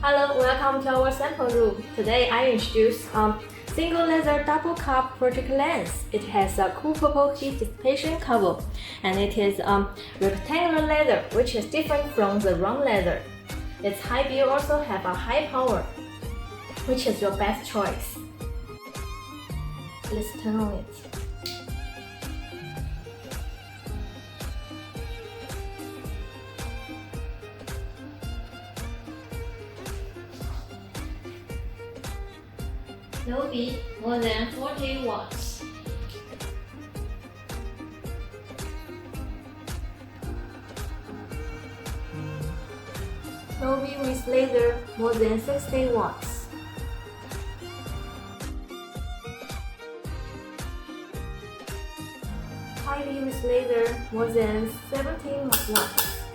Hello, welcome to our sample room. Today I introduce single laser double cup projector lens. It has a cool purple heat dissipation cover, and it is rectangular laser, which is different from the round laser. Its high beam also have a high power. Which is your best choice? Let's turn on it. No beat, more than 40 watts. No beam with laser, more than 60 watts. High beam with laser, more than 17 watts.